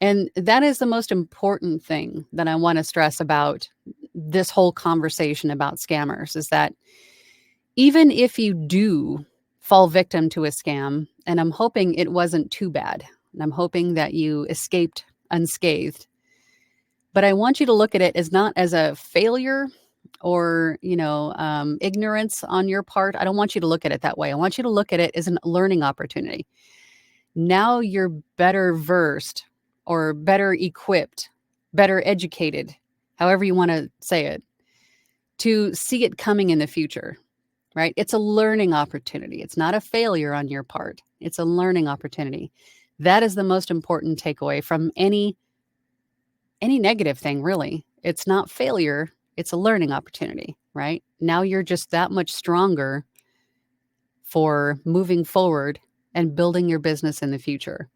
And that is the most important thing that I want to stress about this whole conversation about scammers is that even if you do fall victim to a scam, and I'm hoping it wasn't too bad, and I'm hoping that you escaped unscathed, but I want you to look at it as not as a failure or, ignorance on your part. I don't want you to look at it that way. I want you to look at it as a learning opportunity. Now you're better versed or better equipped, better educated, however you want to say it, to see it coming in the future, right? It's a learning opportunity. It's not a failure on your part. It's a learning opportunity. That is the most important takeaway from any negative thing, really. It's not failure, it's a learning opportunity, right? Now you're just that much stronger for moving forward and building your business in the future.